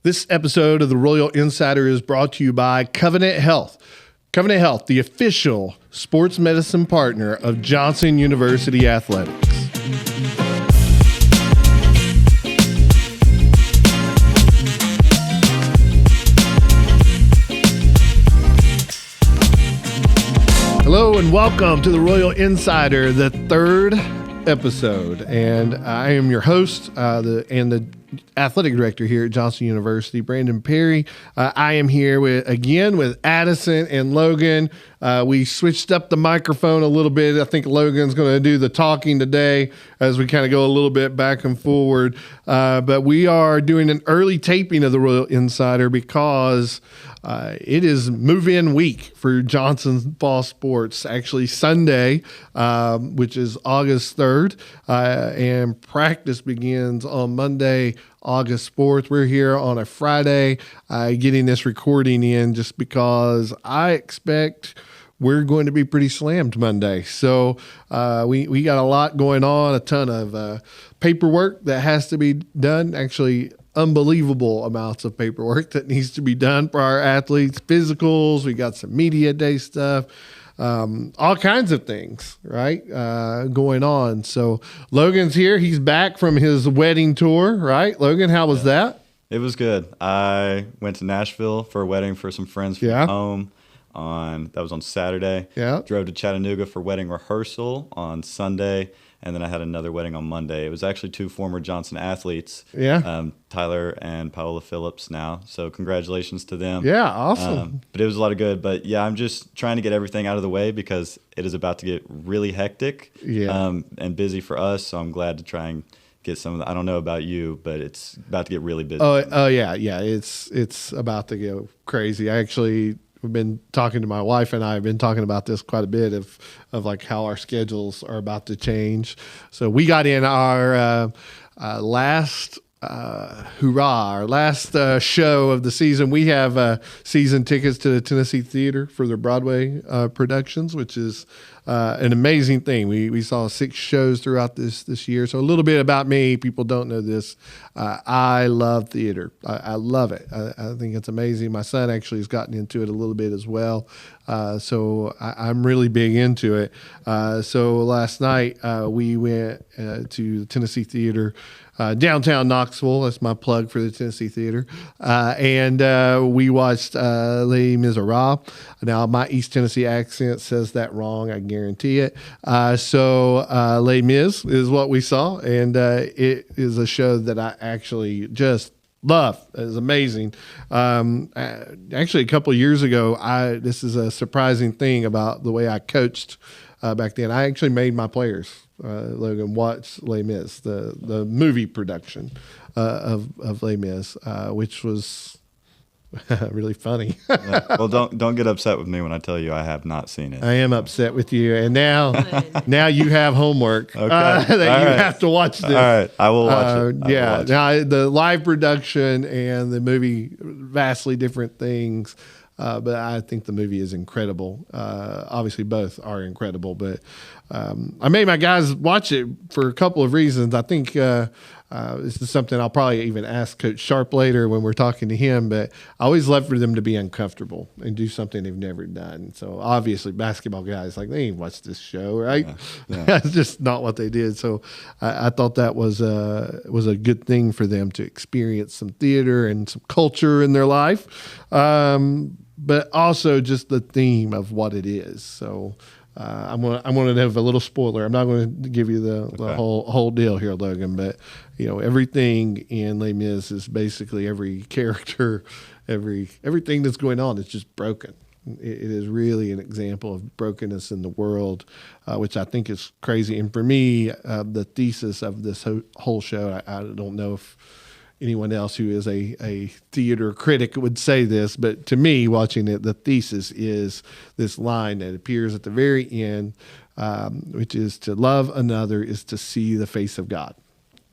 This episode of the Royal Insider is brought to you by Covenant Health. Covenant Health, the official sports medicine partner of Johnson University Athletics. Hello and welcome to the Royal Insider, the third episode. And I am your host the athletic director here at Johnson University, Brandon Perry. I am here with Addison and Logan. We switched up the microphone a little bit. I think Logan's going to do the talking today as we kind of go a little bit back and forward. But we are doing an early taping of the Royal Insider because it is move-in week for Johnson Fall Sports. Actually, Sunday, which is August 3rd, and practice begins on Monday, August 4th. We're here on a Friday getting this recording in just because I expect we're going to be pretty slammed Monday. So we got a lot going on, a ton of paperwork that has to be done. Actually, unbelievable amounts of paperwork that needs to be done for our athletes, physicals. We got some media day stuff, all kinds of things, right, going on. So Logan's here. He's back from his wedding tour, right? Logan, how was that? It was good. I went to Nashville for a wedding for some friends from home. That was on Saturday. Yeah. Drove to Chattanooga for wedding rehearsal on Sunday. And then I had another wedding on Monday. It was actually two former Johnson athletes, Tyler and Paola Phillips now. So congratulations to them. Yeah, awesome. But it was a lot of good. But, yeah, I'm just trying to get everything out of the way because it is about to get really hectic and busy for us. So I'm glad to try and get some of the – I don't know about you, but it's about to get really busy. Oh yeah. It's about to go crazy. We've been talking to my wife, and I have been talking about this quite a bit of like how our schedules are about to change. So we got in our last show of the season. We have season tickets to the Tennessee Theater for their Broadway productions, which is an amazing thing. We saw 6 shows throughout this year. So a little bit about me. People don't know this. I love theater. I love it. I think it's amazing. My son actually has gotten into it a little bit as well. So I'm really big into it. So last night we went to the Tennessee Theater, downtown Knoxville. That's my plug for the Tennessee Theater. And we watched Les Miserables. Now, my East Tennessee accent says that wrong. I guarantee it. So Les Mis is what we saw. And it is a show that I actually just love. It's amazing. Actually, a couple of years ago, this is a surprising thing about the way I coached back then. I actually made my players, Logan, watch Les Mis, the movie production of Les Mis, which was really funny. Well, don't get upset with me when I tell you I have not seen it. I am upset with you, and now you have homework that you have to watch this. All right, I will watch it. Now the live production and the movie, vastly different things. But I think the movie is incredible. Obviously, both are incredible. But I made my guys watch it for a couple of reasons. I think this is something I'll probably even ask Coach Sharp later when we're talking to him. But I always love for them to be uncomfortable and do something they've never done. So obviously, basketball guys, like, they ain't watched this show, right? Yeah. That's just not what they did. So I thought that was a good thing for them to experience some theater and some culture in their life. But also just the theme of what it is. So I'm gonna have a little spoiler. I'm not going to give you the whole deal here, Logan. But everything in Les Mis is basically every character, everything that's going on is just broken. It is really an example of brokenness in the world, which I think is crazy. And for me, the thesis of this whole show, I don't know if anyone else who is a theater critic would say this, but to me, watching it, the thesis is this line that appears at the very end, which is to love another is to see the face of God.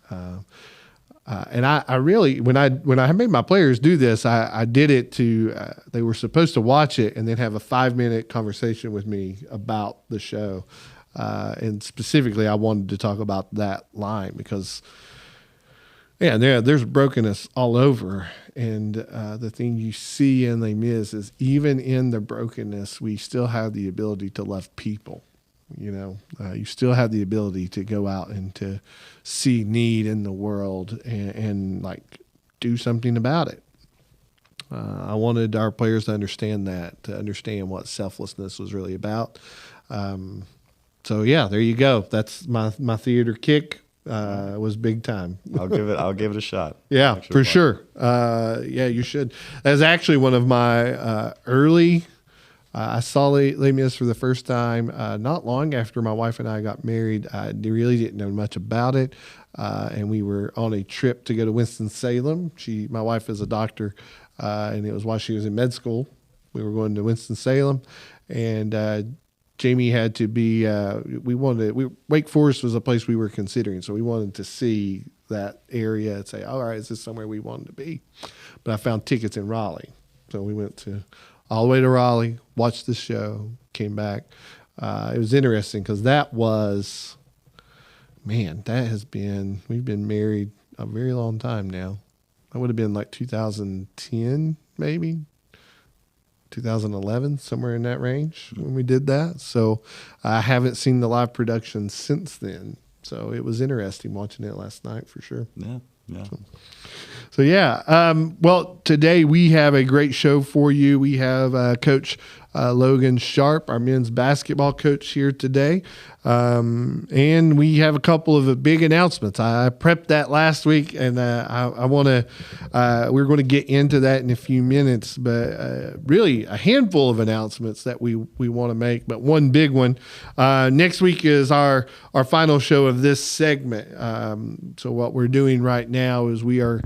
And I really, when I made my players do this, I did it to, they were supposed to watch it and then have a 5-minute conversation with me about the show. And specifically, I wanted to talk about that line because, yeah, there's brokenness all over. the thing you see in Les Mis is even in the brokenness, we still have the ability to love people. You still have the ability to go out and to see need in the world and like do something about it. I wanted our players to understand that, to understand what selflessness was really about. So yeah, there you go. That's my theater kick. Was big time. I'll give it a shot. Yeah, for sure. Yeah, you should. That's actually one of my early. I saw Les Mis for the first time not long after my wife and I got married. I really didn't know much about it, and we were on a trip to go to Winston-Salem. My wife is a doctor, and it was while she was in med school. We were going to Winston-Salem, and Jamie had to be. Wake Forest was a place we were considering, so we wanted to see that area and say, all right, is this somewhere we wanted to be? But I found tickets in Raleigh, so we went all the way to Raleigh, watched the show, came back. It was interesting because we've been married a very long time now. That would have been like 2010, maybe 2011, somewhere in that range when we did that. So I haven't seen the live production since then. So it was interesting watching it last night for sure. Yeah. So yeah. Well, today we have a great show for you. We have Coach Logan Sharp, our men's basketball coach, here today. And we have a couple of big announcements. I prepped that last week, and I want to. We're going to get into that in a few minutes, but really a handful of announcements that we want to make. But one big one next week is our final show of this segment. So what we're doing right now is we are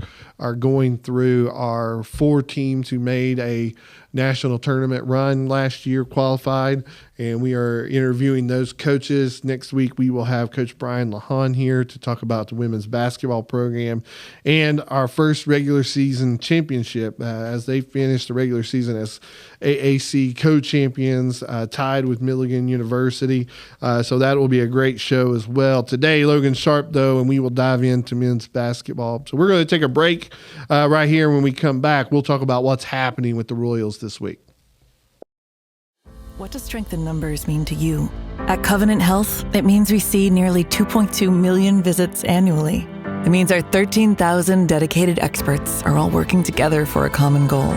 going through our 4 teams who made a national tournament run last year, qualified, and we are interviewing those coaches. Next week, we will have Coach Brian Lahan here to talk about the women's basketball program and our first regular season championship as they finished the regular season as AAC co-champions, tied with Milligan University. So that will be a great show as well. Today, Logan Sharp, though, and we will dive into men's basketball. So we're going to take a break right here. When we come back, we'll talk about what's happening with the Royals this week. What does strength in numbers mean to you? At Covenant Health, it means we see nearly 2.2 million visits annually. It means our 13,000 dedicated experts are all working together for a common goal.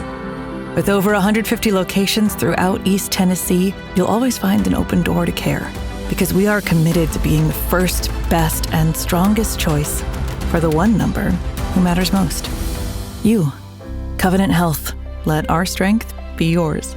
With over 150 locations throughout East Tennessee, you'll always find an open door to care, because we are committed to being the first, best, and strongest choice for the one number who matters most. You. Covenant Health. Let our strength be yours.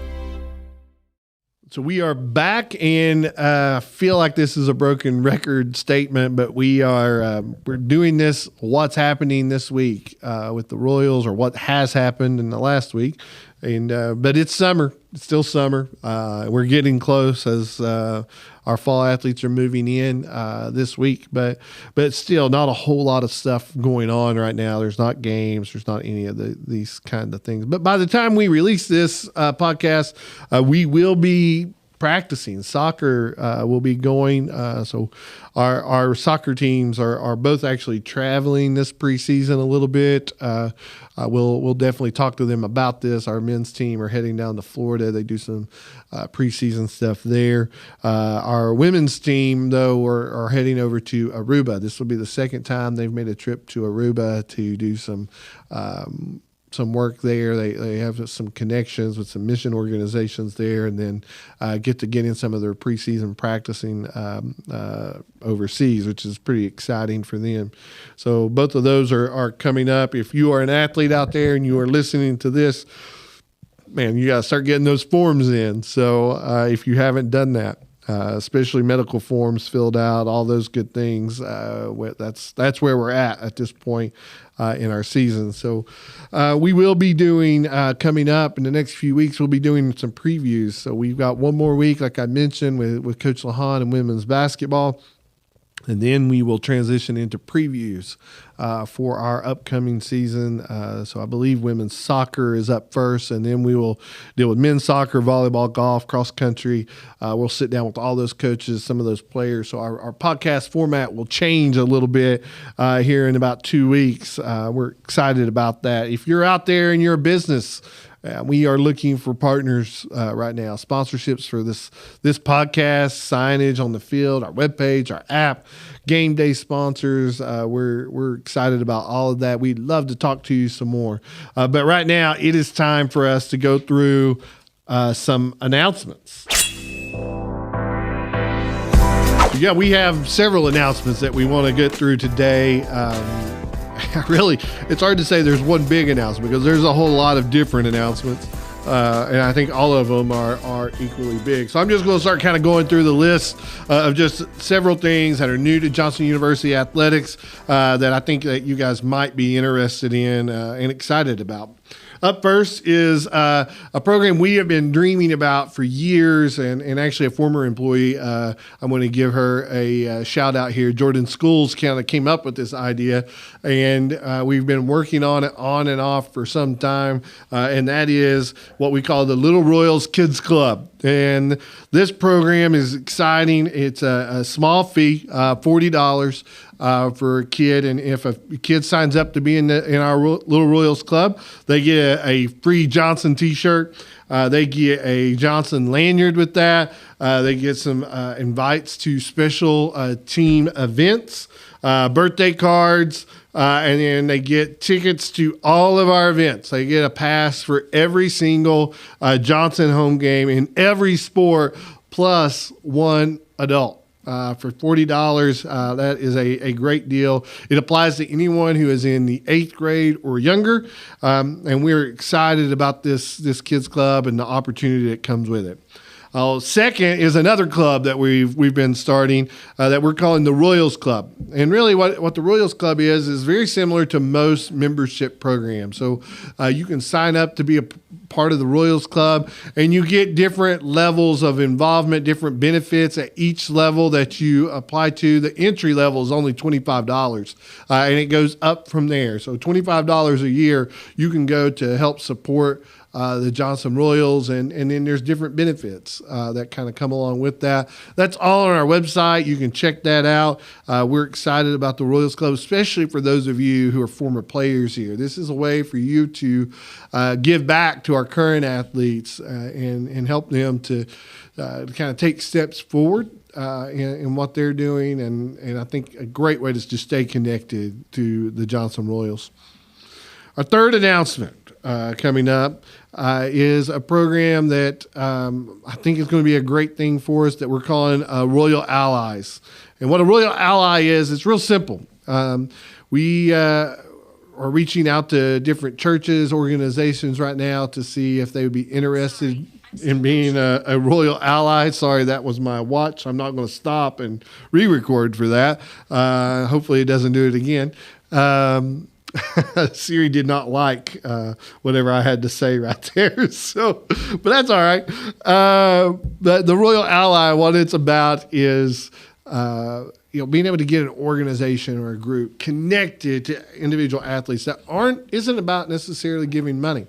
So we are back, and I feel like this is a broken record statement, but we're doing this, what's happening this week with the Royals, or what has happened in the last week. And but it's summer. It's still summer. We're getting close as our fall athletes are moving in this week. But still, not a whole lot of stuff going on right now. There's not games. There's not any of these kind of things. But by the time we release this podcast, we will be practicing. Soccer will be going. So our soccer teams are both actually traveling this preseason a little bit. We'll definitely talk to them about this. Our men's team are heading down to Florida. They do some preseason stuff there. Our women's team, though, are heading over to Aruba. This will be the second time they've made a trip to Aruba to do some work there. They have some connections with some mission organizations there, and then get in some of their preseason practicing overseas, which is pretty exciting for them. So both of those are coming up. If you are an athlete out there and you are listening to this, man, you got to start getting those forms in. So if you haven't done that, especially medical forms filled out, all those good things. That's where we're at this point in our season. So we will be doing, coming up in the next few weeks, we'll be doing some previews. So we've got one more week, like I mentioned, with Coach Lahan and women's basketball. And then we will transition into previews for our upcoming season. So I believe women's soccer is up first, and then we will deal with men's soccer, volleyball, golf, cross country. We'll sit down with all those coaches, some of those players. So our podcast format will change a little bit here in about 2 weeks. We're excited about that. If you're out there and you're a business, we are looking for partners right now, sponsorships for this podcast, signage on the field, our webpage, our app, game day sponsors. We're excited about all of that. We'd love to talk to you some more. But right now, it is time for us to go through some announcements. Yeah, we have several announcements that we want to get through today. Really, it's hard to say there's one big announcement because there's a whole lot of different announcements, and I think all of them are equally big. So I'm just going to start kind of going through the list of just several things that are new to Johnson University Athletics that I think that you guys might be interested in and excited about. Up first is a program we have been dreaming about for years, and actually a former employee, I'm going to give her a shout out here. Jordan Schools kind of came up with this idea, and we've been working on it on and off for some time, and that is what we call the Little Royals Kids Club. And this program is exciting. It's a small fee, $40 for a kid, and if a kid signs up to be in our Little Royals Club, they get a free Johnson T-shirt. They get a Johnson lanyard with that. They get some invites to special team events, birthday cards, and then they get tickets to all of our events. They get a pass for every single Johnson home game in every sport, plus one adult. For $40, that is a great deal. It applies to anyone who is in the 8th grade or younger, and we're excited about this kids club and the opportunity that comes with it. Second is another club that we've been starting that we're calling the Royals Club. And really what the Royals Club is very similar to most membership programs. So you can sign up to be a part of the Royals Club, and you get different levels of involvement, different benefits at each level that you apply to. The entry level is only $25, and it goes up from there. So $25 a year, you can go to help support the Johnson Royals, and then there's different benefits that kind of come along with that. That's all on our website. You can check that out. We're excited about the Royals Club, especially for those of you who are former players here. This is a way for you to give back to our current athletes and help them to kind of take steps forward in what they're doing, and I think a great way to just stay connected to the Johnson Royals. Our third announcement coming up is a program that I think is going to be a great thing for us that we're calling Royal Allies. And what a Royal Ally is, it's real simple. We are reaching out to different churches, organizations right now to see if they would be interested in being a Royal Ally. Sorry, that was my watch. I'm not going to stop and re-record for that. Hopefully it doesn't do it again. Siri did not like whatever I had to say right there. So, but that's all right. The Royal Ally, what it's about is being able to get an organization or a group connected to individual athletes that isn't about necessarily giving money.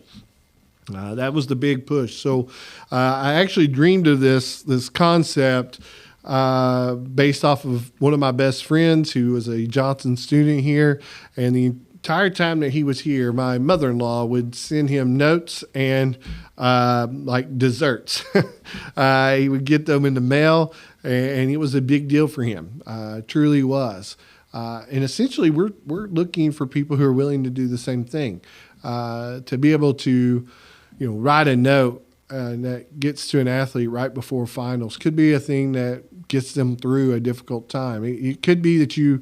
That was the big push. So I actually dreamed of this concept based off of one of my best friends who was a Johnson student here, and the entire time that he was here, my mother-in-law would send him notes and like desserts. He would get them in the mail, and it was a big deal for him. Truly was. And essentially, we're looking for people who are willing to do the same thing, to be able to, write a note that gets to an athlete right before finals. Could be a thing that gets them through a difficult time. It could be that you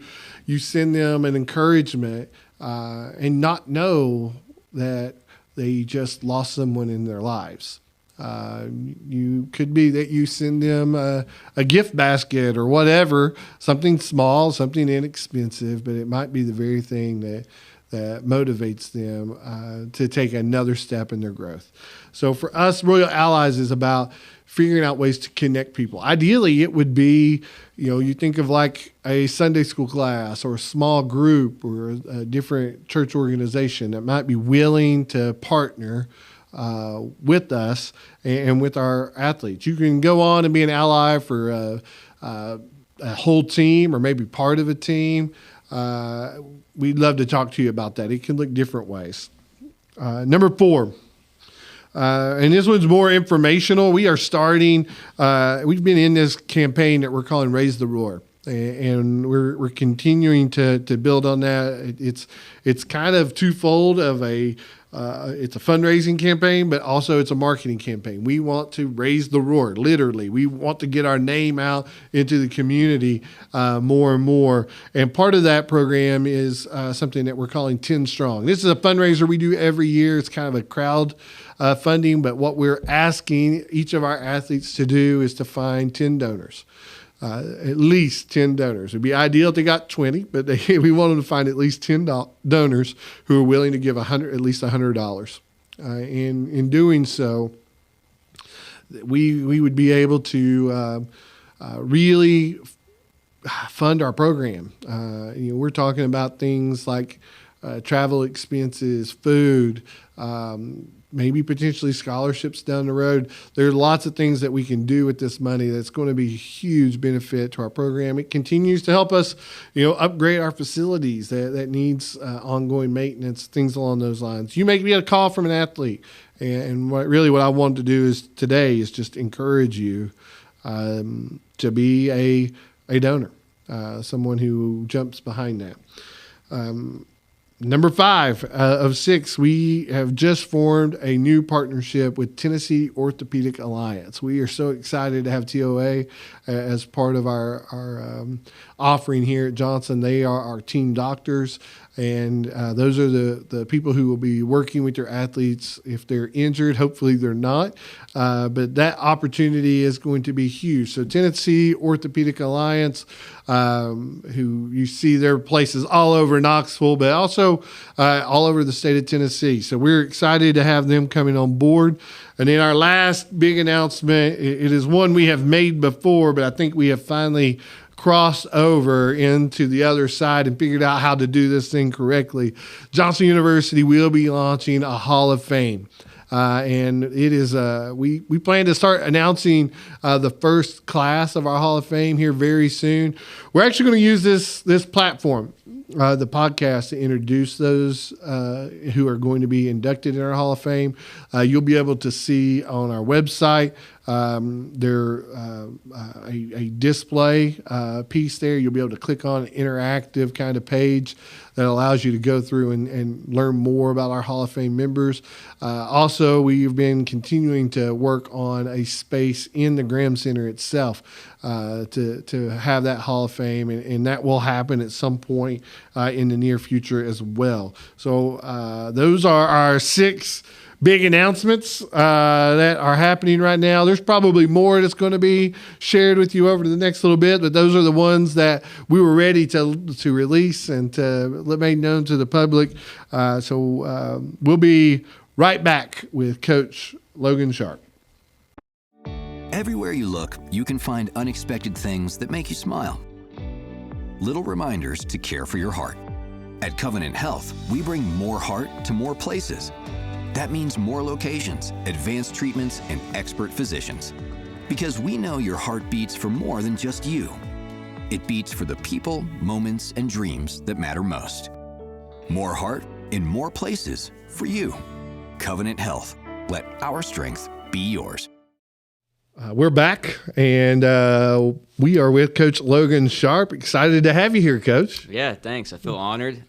send them an encouragement and not know that they just lost someone in their lives. You could be that you send them a gift basket or whatever, something small, something inexpensive, but it might be the very thing that motivates them to take another step in their growth. So for us, Royal Allies is about figuring out ways to connect people. Ideally, it would be, you think of like a Sunday school class or a small group or a different church organization that might be willing to partner with us and with our athletes. You can go on and be an ally for a whole team or maybe part of a team. We'd love to talk to you about that. It can look different ways. Number 4. And this one's more informational. We are starting, we've been in this campaign that we're calling Raise the Roar. And we're continuing to build on that. It's kind of twofold of it's a fundraising campaign, but also it's a marketing campaign. We want to raise the roar, literally. We want to get our name out into the community more and more. And part of that program is something that we're calling 10 Strong. This is a fundraiser we do every year. It's kind of a crowd funding, but what we're asking each of our athletes to do is to find 10 donors. At least 10 donors. It'd be ideal if they got 20, but we want them to find at least 10 donors who are willing to give at least $100. In doing so, we would be able to really fund our program. We're talking about things like travel expenses, food, maybe potentially scholarships down the road. There are lots of things that we can do with this money that's going to be a huge benefit to our program. It continues to help us, upgrade our facilities that needs ongoing maintenance, things along those lines. You may get a call from an athlete, and what I wanted to do today is just encourage you to be a donor, someone who jumps behind that. Number 5 of 6, we have just formed a new partnership with Tennessee Orthopedic Alliance. We are so excited to have TOA as part of our offering here at Johnson. They are our team doctors, and those are the people who will be working with your athletes if they're injured. Hopefully they're not, but that opportunity is going to be huge. So Tennessee Orthopedic Alliance, who you see their places all over Knoxville, but also all over the state of Tennessee. So we're excited to have them coming on board. And then our last big announcement, it is one we have made before, but I think we have finally crossed over into the other side and figured out how to do this thing correctly. Johnson University will be launching a Hall of Fame. And it is we plan to start announcing the first class of our Hall of Fame here very soon. We're actually going to use this platform, the podcast, to introduce those who are going to be inducted in our Hall of Fame. You'll be able to see on our website a display piece there. You'll be able to click on an interactive kind of page that allows you to go through and learn more about our Hall of Fame members. Also, we've been continuing to work on a space in the Graham Center itself to have that Hall of Fame, and that will happen at some point in the near future as well. So those are our 6 big announcements that are happening right now. There's probably more that's going to be shared with you over the next little bit, but those are the ones that we were ready to release and to let made known to the public. So we'll be right back with Coach Logan Sharp. Everywhere you look, you can find unexpected things that make you smile. Little reminders to care for your heart. At Covenant Health, we bring more heart to more places. That means more locations, advanced treatments, and expert physicians. Because we know your heart beats for more than just you. It beats for the people, moments, and dreams that matter most. More heart in more places for you. Covenant Health. Let our strength be yours. We're back, and we are with Coach Logan Sharp. Excited to have you here, Coach. Yeah, thanks. I feel honored.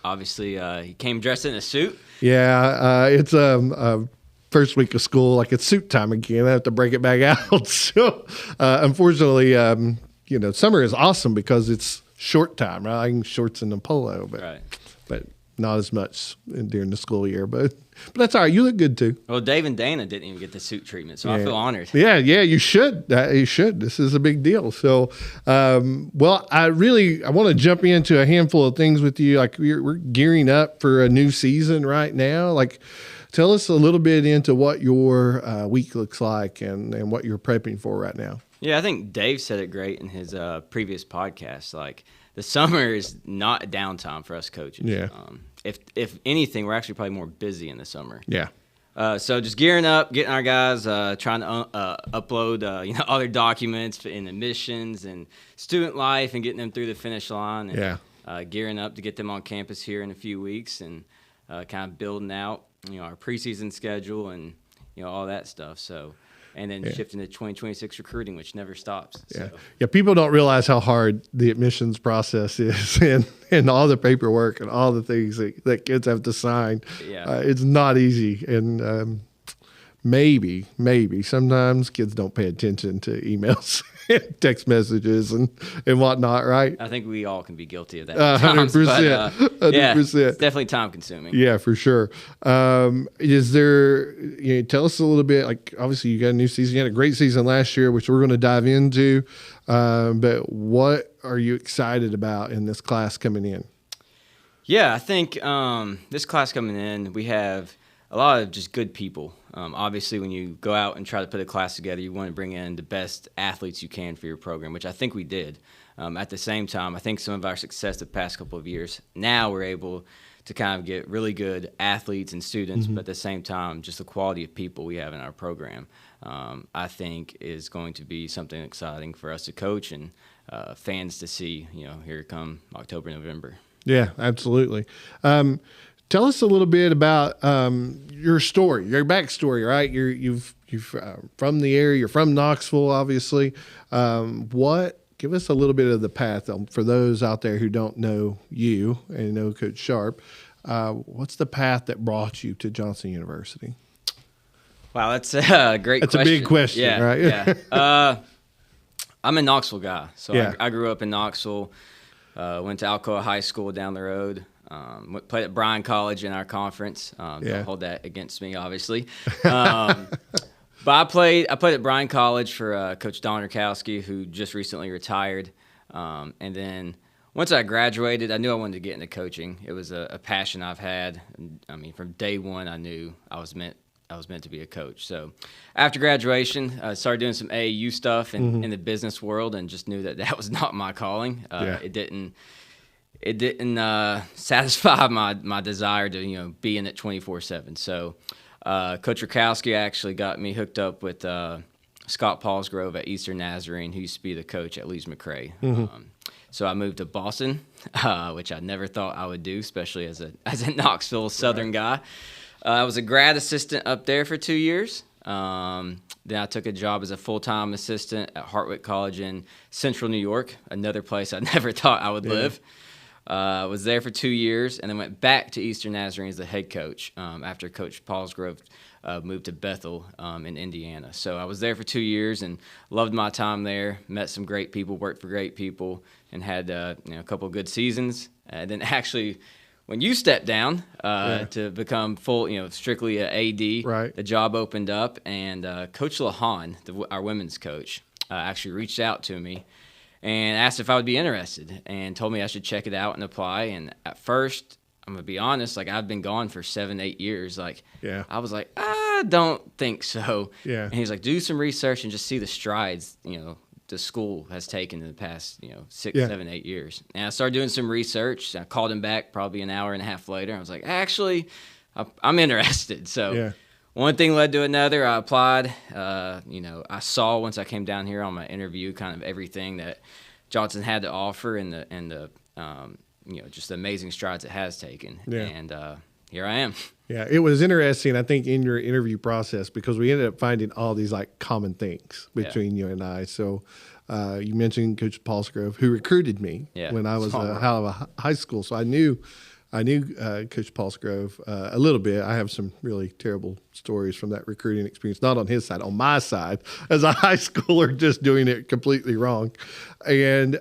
Obviously, he came dressed in a suit. Yeah, it's first week of school, like it's suit time again. I have to break it back out. So, unfortunately, summer is awesome because it's short time, right? Like shorts and a polo, but not as much during the school year, but that's all right. You look good too. Well, Dave and Dana didn't even get the suit treatment, so I feel honored. Yeah, you should. You should. This is a big deal. So, well, I want to jump into a handful of things with you. Like we're gearing up for a new season right now. Like, tell us a little bit into what your week looks like and what you're prepping for right now. Yeah, I think Dave said it great in his previous podcast. Like, the summer is not a downtime for us coaches. Yeah. If anything, we're actually probably more busy in the summer. Yeah. So just gearing up, getting our guys trying to upload all their documents in admissions and student life and getting them through the finish line. And, gearing up to get them on campus here in a few weeks and kind of building out our preseason schedule and all that stuff. So. And then shifting to 2026 recruiting, which never stops. Yeah, so. People don't realize how hard the admissions process is and all the paperwork and all the things that kids have to sign. Yeah. It's not easy. And maybe sometimes kids don't pay attention to emails, text messages and whatnot, right? I think we all can be guilty of that. 100%. 100%. Yeah, it's definitely time consuming. Yeah, for sure. Is there, tell us a little bit, like obviously you got a new season. You had a great season last year, which we're going to dive into. But what are you excited about in this class coming in? Yeah, I think this class coming in, we have a lot of just good people. Obviously, when you go out and try to put a class together, you want to bring in the best athletes you can for your program, which I think we did. At the same time, I think some of our success the past couple of years, now we're able to kind of get really good athletes and students, but at the same time, just the quality of people we have in our program, I think is going to be something exciting for us to coach and fans to see, here come October, November. Yeah, absolutely. Tell us a little bit about your story, your backstory, right? You've from the area, you're from Knoxville, obviously. Give us a little bit of the path for those out there who don't know you and know Coach Sharp. What's the path that brought you to Johnson University? Wow, that's a great question. That's a big question, right? Yeah. I'm a Knoxville guy. So I grew up in Knoxville, went to Alcoa High School down the road. Played at Bryan College in our conference. Don't hold that against me, obviously. But I played at Bryan College for Coach Don Rukowski, who just recently retired. And then once I graduated, I knew I wanted to get into coaching. It was a passion I've had. I mean, from day one, I knew I was meant to be a coach. So after graduation, I started doing some AAU stuff in the business world, and just knew that was not my calling. It didn't satisfy my desire to be in it 24/7. So Coach Rukowski actually got me hooked up with Scott Paulsgrove at Eastern Nazarene, who used to be the coach at Lees McRae. So I moved to Boston, which I never thought I would do, especially as a Knoxville Southern guy. I was a grad assistant up there for 2 years. Then I took a job as a full-time assistant at Hartwick College in Central New York, another place I never thought I would live. Was there for 2 years, and then went back to Eastern Nazarene as the head coach after Coach Paulsgrove moved to Bethel in Indiana. So I was there for 2 years and loved my time there, met some great people, worked for great people, and had a couple of good seasons. And then actually, when you stepped down to become full, strictly an AD, right, the job opened up, and Coach LaHan, our women's coach, actually reached out to me and asked if I would be interested, and told me I should check it out and apply. And at first, I'm going to be honest, I've been gone for 7-8 years. I was like, I don't think so. Yeah. And he's like, do some research and just see the strides, the school has taken in the past, 6, 7, 8 years. And I started doing some research. I called him back probably an hour and a half later. I was like, actually, I'm interested. So one thing led to another. I applied. I saw once I came down here on my interview kind of everything that Johnson had to offer and the just the amazing strides it has taken. Yeah. And here I am. Yeah, it was interesting, I think, in your interview process, because we ended up finding all these common things between you and I. So you mentioned Coach Paulsgrove, who recruited me when I was out of high school. So I knew Coach Paulsgrove a little bit. I have some really terrible stories from that recruiting experience, not on his side, on my side, as a high schooler, just doing it completely wrong. And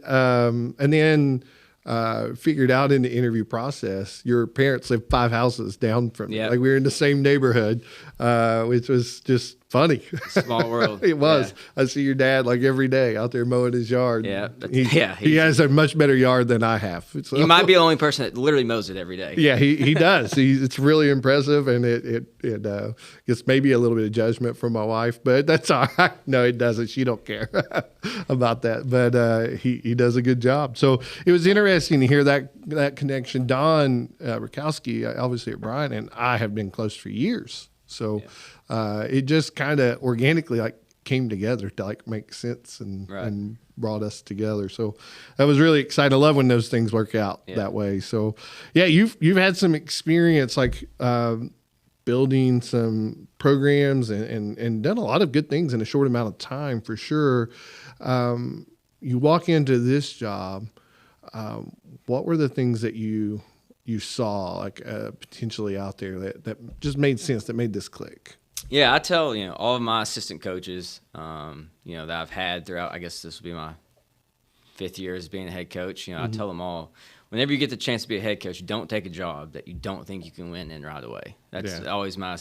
then figured out in the interview process, your parents lived 5 houses down from you. Yep. Like we were in the same neighborhood, which was just funny. Small world. It was. Yeah. I see your dad like every day out there mowing his yard. Yeah. He has a much better yard than I have. So. You might be the only person that literally mows it every day. Yeah, he does. It's really impressive, and it gets maybe a little bit of judgment from my wife, but that's all right. No, it doesn't. She don't care about that. But he does a good job. So it was interesting to hear that connection. Don Rakowski, obviously at Bryant, and I have been close for years. So it just kind of organically like came together to like make sense and brought us together. So that was really exciting. I love when those things work out that way. So yeah, you've had some experience like building some programs and done a lot of good things in a short amount of time for sure. You walk into this job, what were the things that you saw like potentially out there that just made sense, that made this click? Yeah, I tell all of my assistant coaches, that I've had throughout. I guess this will be my 5th year as being a head coach. I tell them all, whenever you get the chance to be a head coach, don't take a job that you don't think you can win in right away. That's always my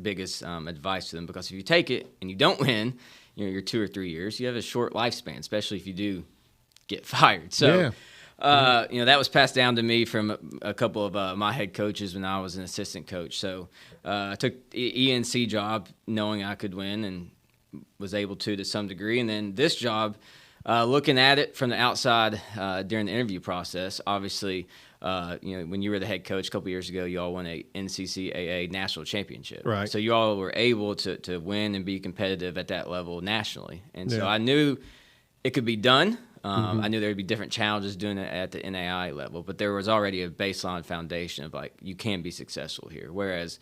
biggest advice to them, because if you take it and you don't win, your 2 or 3 years, you have a short lifespan, especially if you do get fired. So. That was passed down to me from a couple of my head coaches when I was an assistant coach. So I took the ENC job knowing I could win, and was able to some degree. And then this job, looking at it from the outside during the interview process, obviously, when you were the head coach a couple years ago, you all won a NCCAA national championship. Right. So you all were able to win and be competitive at that level nationally. And so I knew it could be done. I knew there would be different challenges doing it at the NAI level, but there was already a baseline foundation of like, you can be successful here. Whereas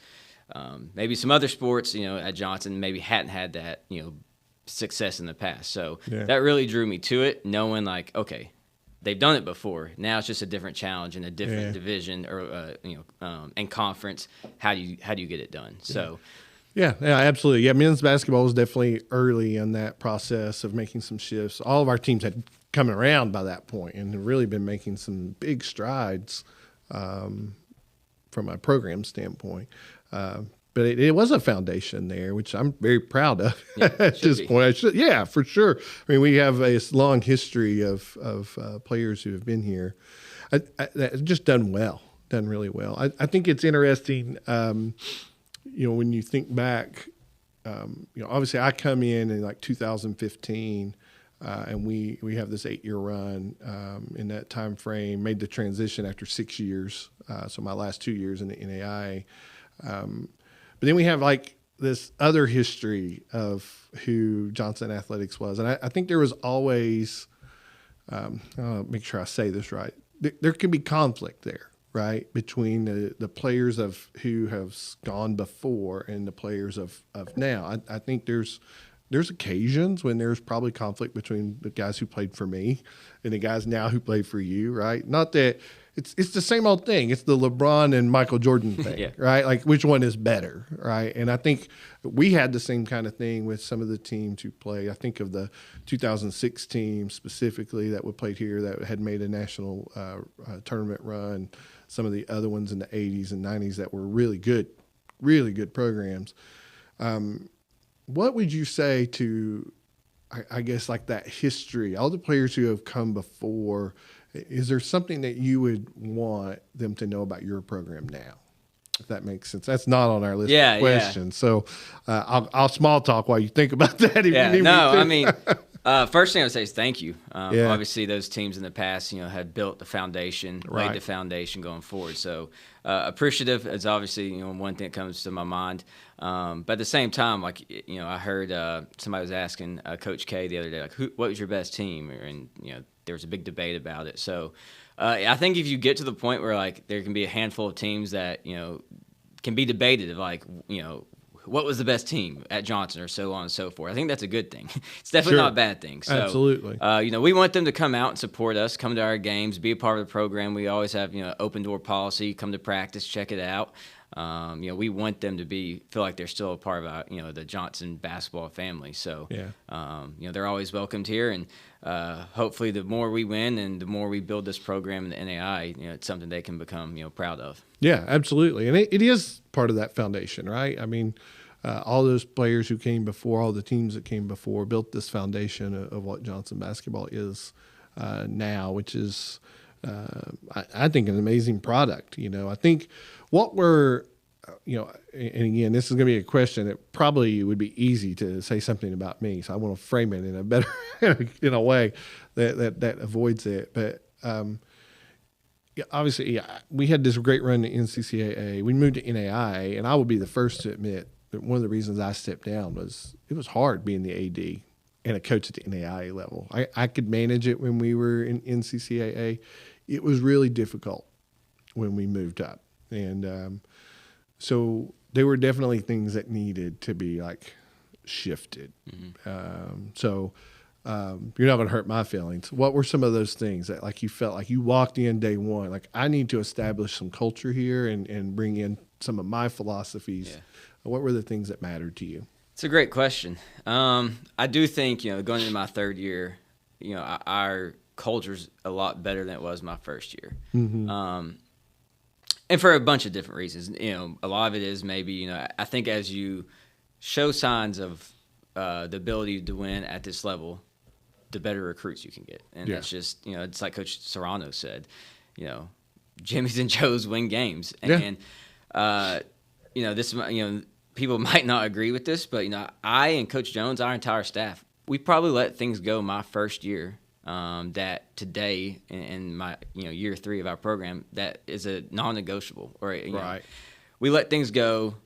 maybe some other sports, at Johnson maybe hadn't had that, success in the past. So that really drew me to it, knowing like, okay, they've done it before. Now it's just a different challenge in a different division or and conference. How do you get it done? So. Yeah, absolutely. Yeah, men's basketball was definitely early in that process of making some shifts. All of our teams had come around by that point and have really been making some big strides from a program standpoint. But it was a foundation there, which I'm very proud of at this point. For sure. I mean, we have a long history of players who have been here that just done really well. I think it's interesting. When you think back, obviously I come in like 2015, and we have this 8-year run in that time frame. Made the transition after 6 years, so my last 2 years in the NAIA. But then we have like this other history of who Johnson Athletics was, and I think there was always, I'll make sure I say this right. There can be conflict there. Right, between the players who have gone before and the players of now. I think there's occasions when there's probably conflict between the guys who played for me and the guys now who play for you. Right, not that it's the same old thing. It's the LeBron and Michael Jordan thing, right? Like which one is better, right? And I think we had the same kind of thing with some of the teams who played. I think of the 2006 team specifically that played here that had made a national tournament run. Some of the other ones in the 80s and 90s that were really good programs. What would you say to, I guess, like that history, all the players who have come before? Is there something that you would want them to know about your program now? If that makes sense. That's not on our list of questions. So I'll small talk while you think about that. First thing I would say is thank you. Obviously, those teams in the past, had built the foundation, laid the foundation going forward. So appreciative is obviously, one thing that comes to my mind. But at the same time, like, I heard somebody was asking Coach K the other day, like, what was your best team? And, there was a big debate about it. So I think if you get to the point where, like, there can be a handful of teams that, can be debated of, like, what was the best team at Johnson or so on and so forth. I think that's a good thing. It's definitely not a bad thing. So, absolutely. We want them to come out and support us, come to our games, be a part of the program. We always have, open door policy, come to practice, check it out. We want them to feel like they're still a part of our, the Johnson basketball family. So, they're always welcomed here, and hopefully the more we win and the more we build this program in the NAI, it's something they can become, proud of. Yeah, absolutely. And it is part of that foundation, right? I mean, all those players who came before, all the teams that came before, built this foundation of what Johnson basketball is now, which is, I think, an amazing product. I think what we're, and again, this is going to be a question that probably would be easy to say something about me, so I want to frame it in a better, in a way that avoids it. But obviously, we had this great run in NCCAA. We moved to NAI, and I will be the first to admit that one of the reasons I stepped down was it was hard being the AD and a coach at the NAI level. I could manage it when we were in NCCAA. It was really difficult when we moved up. And so there were definitely things that needed to be shifted. So you're not going to hurt my feelings. What were some of those things that you felt like you walked in day one, I need to establish some culture here and bring in some of my philosophies? Yeah. What were the things that mattered to you? It's a great question. I do think, going into my third year, our culture's a lot better than it was my first year. And for a bunch of different reasons. A lot of it is maybe, I think as you show signs of the ability to win at this level, the better recruits you can get. And that's just, it's like Coach Serrano said, Jimmy's and Joe's win games. And, this, people might not agree with this, but, I and Coach Jones, our entire staff, we probably let things go my first year that today in my, year 3 of our program, that is a non-negotiable. Or, right. We let things go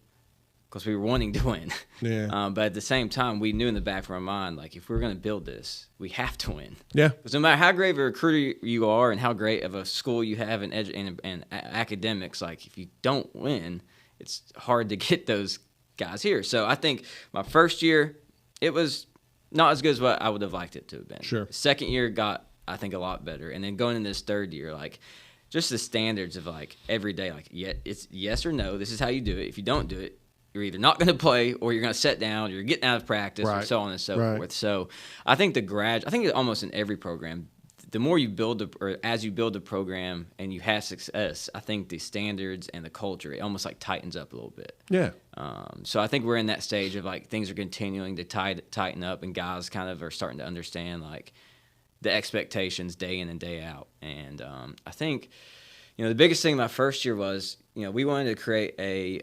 because we were wanting to win. Yeah. But at the same time, we knew in the back of our mind, if we're going to build this, we have to win. Yeah. Because no matter how great of a recruiter you are and how great of a school you have in academics, if you don't win, it's hard to get those guys here. So I think my first year, it was not as good as what I would have liked it to have been. Sure. Second year got, I think, a lot better. And then going into this third year, just the standards of every day, it's yes or no. This is how you do it. If you don't do it, you're either not going to play or you're going to sit down, or you're getting out of practice, or so on and so forth. So I think I think almost in every program, the more you build, or as you build the program and you have success, I think the standards and the culture, it almost tightens up a little bit. Yeah. So I think we're in that stage of things are continuing to tighten up, and guys kind of are starting to understand the expectations day in and day out. And I think, the biggest thing my first year was, we wanted to create a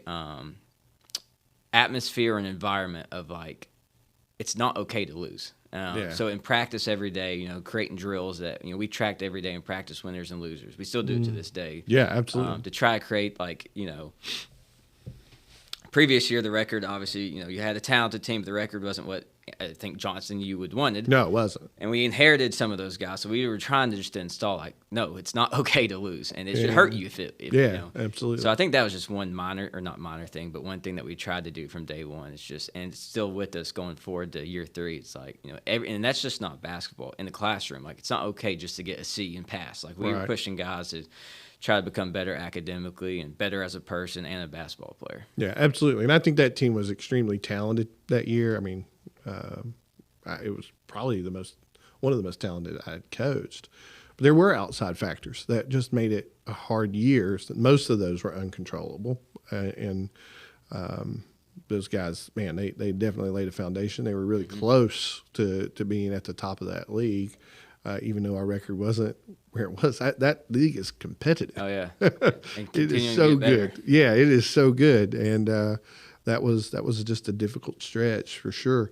atmosphere and environment of it's not okay to lose. So in practice every day, creating drills that, we tracked every day in practice, winners and losers. We still do it to this day. Yeah, absolutely. To try to create previous year, the record, obviously, you had a talented team, but the record wasn't what I think Johnson you would wanted. No, it wasn't. And we inherited some of those guys. So we were trying to just install no, it's not okay to lose. And it should hurt you if absolutely. So I think that was just one not minor thing, but one thing that we tried to do from day one. And it's still with us going forward to year 3. It's and that's just not basketball. In the classroom, it's not okay just to get a C and pass. We were pushing guys to try to become better academically and better as a person and a basketball player. Yeah, absolutely. And I think that team was extremely talented that year. I mean, it was probably one of the most talented I had coached. But there were outside factors that just made it a hard year. Most of those were uncontrollable. And those guys, man, they definitely laid a foundation. They were really close to being at the top of that league. Even though our record wasn't where it was. That league is competitive. Oh, yeah. It is so good. Yeah, it is so good. And that was just a difficult stretch for sure.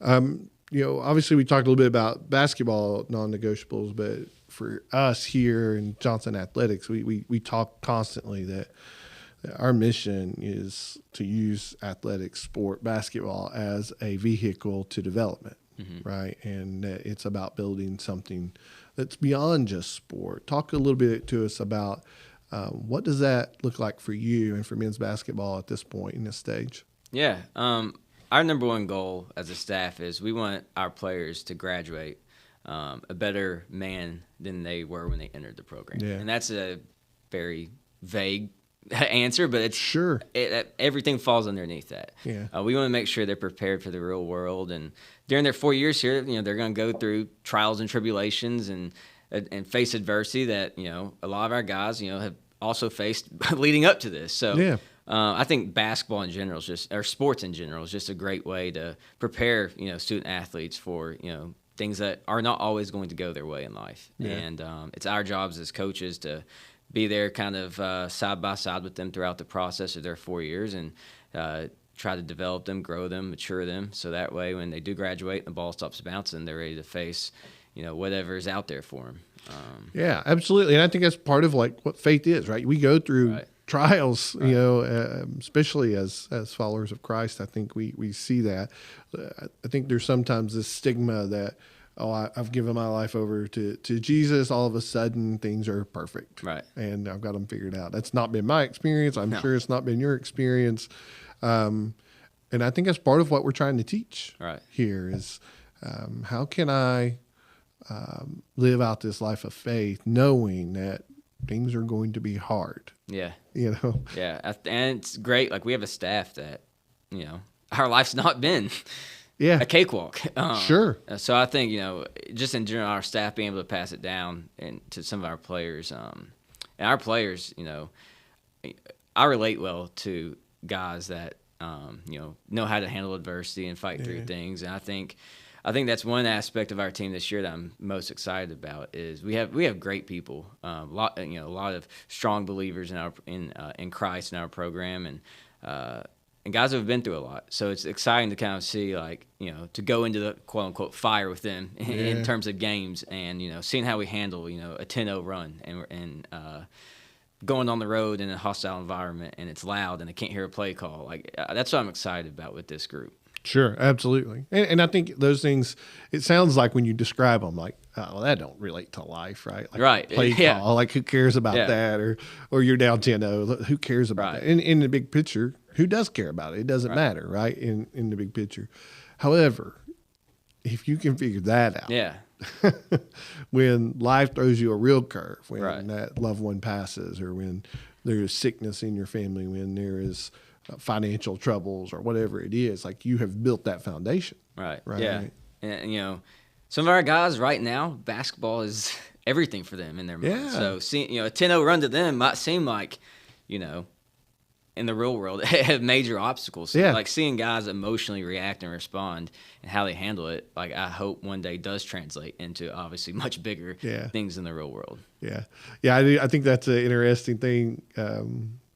Obviously we talked a little bit about basketball non-negotiables, but for us here in Johnson Athletics, we talk constantly that our mission is to use athletics, sport, basketball as a vehicle to development. Right. And it's about building something that's beyond just sport. Talk a little bit to us about what does that look like for you and for men's basketball at this point in this stage? Yeah. Our number one goal as a staff is we want our players to graduate a better man than they were when they entered the program. Yeah. And that's a very vague answer, but it's sure everything falls underneath that. Yeah, we want to make sure they're prepared for the real world, and during their 4 years here, they're going to go through trials and tribulations and face adversity that a lot of our guys have also faced leading up to this. So yeah. I think basketball in general or sports in general is just a great way to prepare student athletes for things that are not always going to go their way in life. Yeah. And it's our jobs as coaches to be there kind of side by side with them throughout the process of their 4 years and try to develop them, grow them, mature them, so that way when they do graduate and the ball stops bouncing, they're ready to face whatever's out there for them. Yeah, absolutely. And I think that's part of like what faith is, right? We go through trials, especially as followers of Christ. I think we see that. I think there's sometimes this stigma that, I've given my life over to Jesus. All of a sudden, things are perfect. Right. And I've got them figured out. That's not been my experience. I'm sure it's not been your experience. And I think that's part of what we're trying to teach here is how can I live out this life of faith knowing that things are going to be hard. Yeah. Yeah. And it's great. Like we have a staff that, our life's not been a cakewalk. Sure. So I think, just in general, our staff being able to pass it down to some of our players. And our players, I relate well to guys that, know how to handle adversity and fight through things. And I think that's one aspect of our team this year that I'm most excited about is we have great people, a lot of strong believers in Christ in our program, and guys who have been through a lot. So it's exciting to kind of see to go into the quote unquote fire with them in terms of games and seeing how we handle a 10-0 run and going on the road in a hostile environment and it's loud and they can't hear a play call. That's what I'm excited about with this group. Sure, absolutely. And I think those things, it sounds like when you describe them, like, that don't relate to life, right? Like play call, like who cares about that? Or you're down 10-0, who cares about that? In the big picture, who does care about it? It doesn't matter, right? In the big picture. However, if you can figure that out, when life throws you a real curve, when that loved one passes or when there is sickness in your family, when there is financial troubles or whatever it is, like you have built that foundation. Right. Yeah. And, some of our guys right now, basketball is everything for them in their mind. So seeing, a 10-0 run to them might seem like, in the real world, have major obstacles. So like seeing guys emotionally react and respond and how they handle it, like I hope one day does translate into obviously much bigger things in the real world. Yeah. Yeah. I think that's an interesting thing.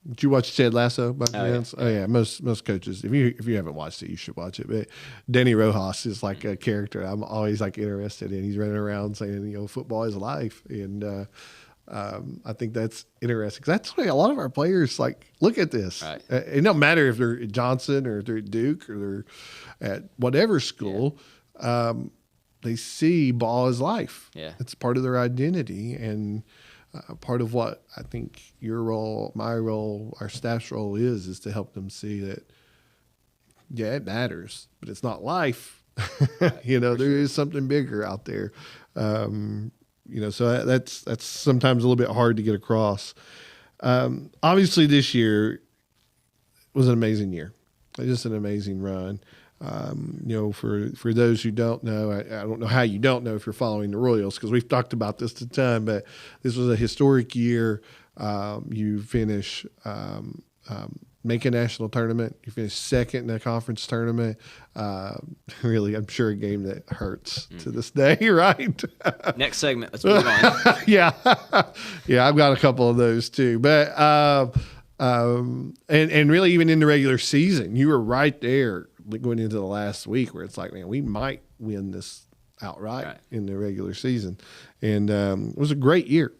Did you watch Ted Lasso by chance? Oh yeah, most coaches. If you haven't watched it, you should watch it. But Denny Rojas is like a character I'm always like interested in. He's running around saying, football is life, and I think that's interesting because that's the way a lot of our players like look at this. Right. It don't matter if they're at Johnson or they're at Duke or they're at whatever school. They see ball as life. Yeah, it's part of their identity and. Part of what I think your role, my role, our staff's role is to help them see that, it matters, but it's not life. There is something bigger out there. So that's sometimes a little bit hard to get across. Obviously, this year was an amazing year, just an amazing run. For those who don't know, I don't know how you don't know if you're following the Royals because we've talked about this a ton, but this was a historic year. You finish make a national tournament. You finish second in the conference tournament. Really, I'm sure a game that hurts to this day, right? Next segment, let's move on. Yeah, I've got a couple of those too, but and really even in the regular season, you were right there. Going into the last week where it's like, man, we might win this outright in the regular season. And it was a great year,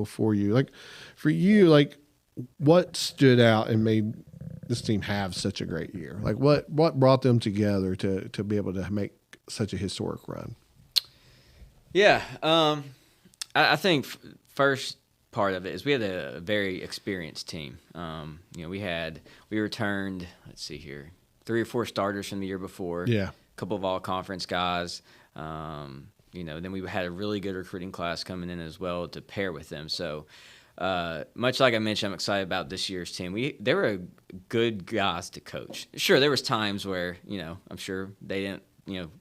for you. Like for you, like what stood out and made this team have such a great year? Like what brought them together to be able to make such a historic run? Yeah. I think first part of it is we had a very experienced team. We returned, let's see here, 3 or 4 starters from the year before. Yeah. A couple of all-conference guys. Then we had a really good recruiting class coming in as well to pair with them. So much like I mentioned, I'm excited about this year's team. They were good guys to coach. Sure, there was times where, I'm sure they didn't,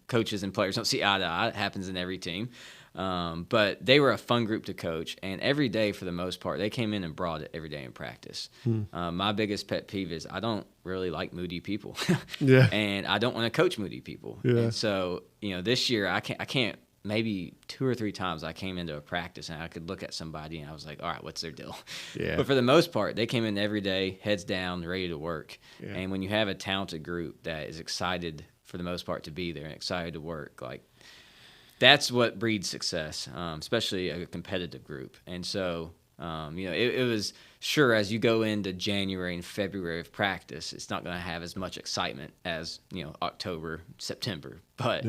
coaches and players don't see eye to eye. It happens in every team. But they were a fun group to coach, and every day for the most part, they came in and brought it every day in practice. My biggest pet peeve is I don't really like moody people, and I don't want to coach moody people. And so, this year I can't. Maybe 2 or 3 times I came into a practice and I could look at somebody and I was like, all right, what's their deal? But for the most part, they came in every day, heads down, ready to work. And when you have a talented group that is excited for the most part to be there and excited to work, like that's what breeds success, especially a competitive group. And so, it was sure as you go into January and February of practice, it's not going to have as much excitement as, October, September. But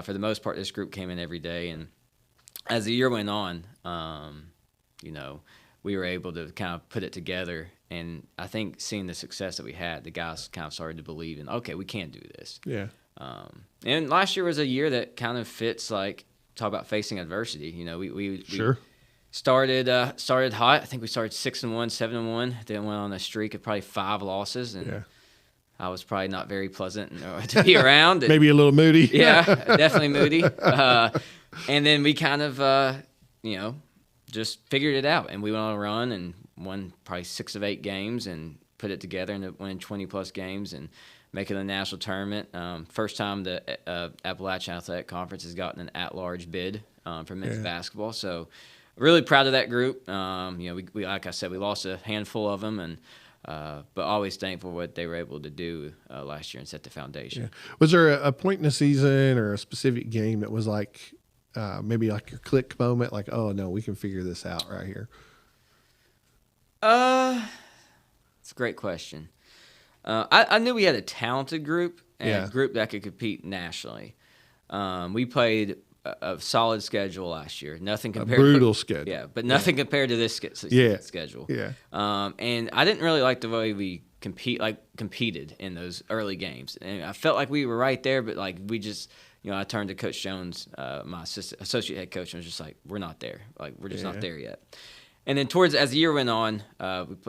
for the most part, this group came in every day. And as the year went on, we were able to kind of put it together. And I think seeing the success that we had, the guys kind of started to believe in, okay, we can do this. And last year was a year that kind of fits, like, talk about facing adversity. We started hot. I think we started 6-1, 7-1. Then went on a streak of probably 5 losses, and I was probably not very pleasant to be around. Maybe a little moody. Definitely moody. And then we kind of, just figured it out, and we went on a run and won probably 6 of 8 games and put it together and win 20-plus games and making the national tournament. First time the Appalachian Athletic Conference has gotten an at-large bid for men's basketball. So really proud of that group. We like I said, we lost a handful of them, and but always thankful for what they were able to do last year and set the foundation. Was there a point in the season or a specific game that was like maybe like your click moment, like, oh, no, we can figure this out right here? It's a great question. I knew we had a talented group and a group that could compete nationally. We played a solid schedule last year. Nothing compared a brutal schedule. Yeah, but nothing compared to this schedule. And I didn't really like the way we competed in those early games. And I felt like we were right there, but like we just, I turned to Coach Jones, my associate head coach, and was just like, we're not there. Like we're just not there yet. And then as the year went on,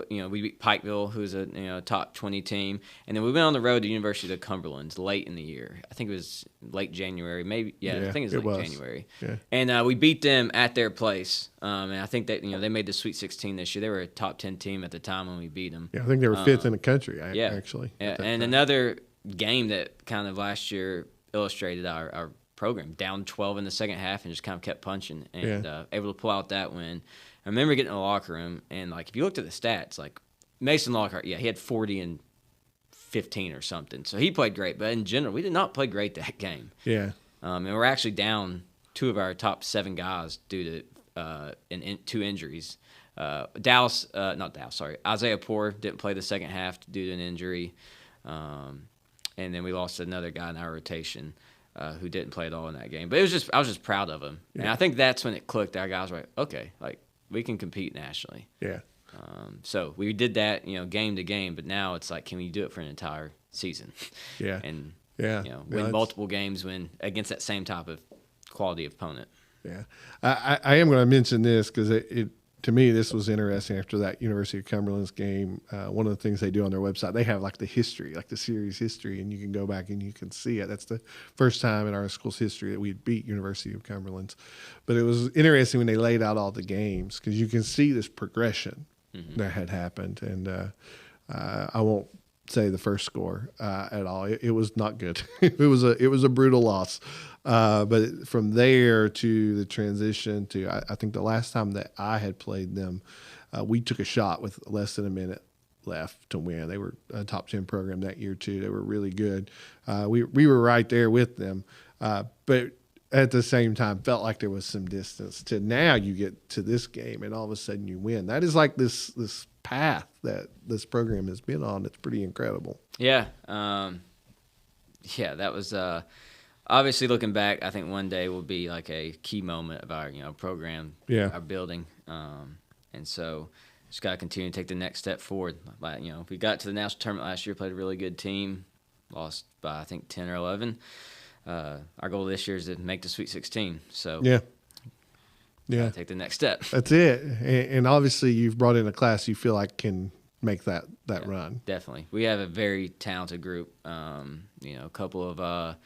we beat Pikeville, who's a top 20 team, and then we went on the road to University of Cumberland late in the year. I think it was late January, maybe. I think it was late January. And we beat them at their place. And I think that they made the Sweet 16 this year. They were a top 10 team at the time when we beat them. I think they were 5th in the country. Actually. And another game that kind of last year illustrated our program, down 12 in the second half and just kind of kept punching and able to pull out that win. I remember getting in the locker room, and, like, if you looked at the stats, like, Mason Lockhart, he had 40 and 15 or something. So he played great. But in general, we did not play great that game. And we're actually down 2 of our top 7 guys due to 2 injuries. Isaiah Poore didn't play the second half due to an injury. And then we lost another guy in our rotation who didn't play at all in that game. But I was just proud of him. And I think that's when it clicked. Our guys were like, okay, like, we can compete nationally. So we did that, game to game, but now it's like, can we do it for an entire season? And win multiple games against that same type of quality opponent. I am going to mention this because to me, this was interesting after that University of Cumberland's game. One of the things they do on their website, they have like the history, like the series history, and you can go back and you can see it. That's the first time in our school's history that we beat University of Cumberland's. But it was interesting when they laid out all the games because you can see this progression that had happened. And I won't say the first score at all. It was not good. It was a brutal loss. But from there to the transition to, I think the last time that I had played them, we took a shot with less than a minute left to win. They were a top 10 program that year too. They were really good. We were right there with them, but at the same time felt like there was some distance to now you get to this game and all of a sudden you win. That is like this path that this program has been on. It's pretty incredible. That was obviously looking back. I think one day will be like a key moment of our program, our building, and so just got to continue to take the next step forward. We got to the national tournament last year, played a really good team, lost by I think 10 or 11. Our goal this year is to make the Sweet 16. So take the next step. That's it. And obviously you've brought in a class you feel like can make that run. Definitely. We have a very talented group. A couple of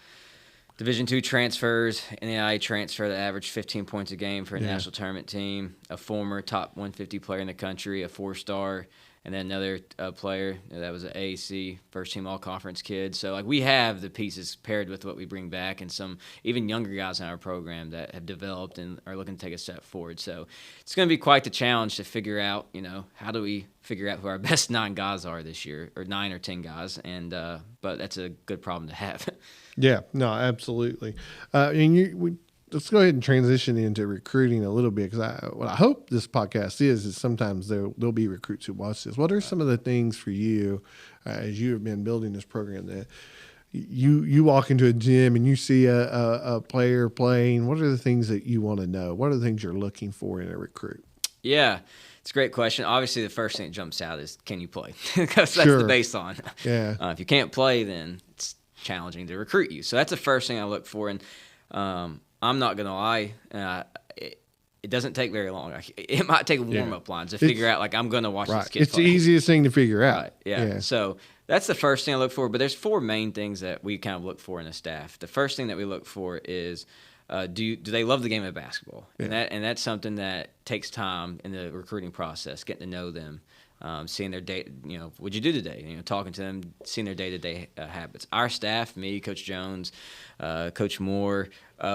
Division II transfers, NAIA transfer that averaged 15 points a game for a national tournament team, a former top 150 player in the country, a 4-star, and then another player that was an AAC first-team all-conference kid. So, we have the pieces paired with what we bring back, and some even younger guys in our program that have developed and are looking to take a step forward. So, it's going to be quite the challenge to figure out, how do we figure out who our best 9 guys are this year, or 9 or 10 guys, and but that's a good problem to have. Yeah, no, absolutely. Let's go ahead and transition into recruiting a little bit, because what I hope this podcast is sometimes there'll be recruits who watch this. What are some of the things for you as you have been building this program that you walk into a gym and you see a player playing? What are the things that you want to know? What are the things you're looking for in a recruit? Yeah, it's a great question. Obviously, the first thing that jumps out is, can you play? Because that's the baseline. Yeah. If you can't play, then it's challenging to recruit you. So that's the first thing I look for. And I'm not going to lie, it doesn't take very long. It might take warm-up lines to figure out, I'm going to watch this kid It's play. the easiest thing to figure out. Right, yeah. So that's the first thing I look for. But there's 4 main things that we kind of look for in a staff. The first thing that we look for is, do they love the game of basketball? Yeah. And that's something that takes time in the recruiting process, getting to know them. Seeing their day, what'd you do today? Talking to them, seeing their day-to-day habits. Our staff, me, Coach Jones, Coach Moore,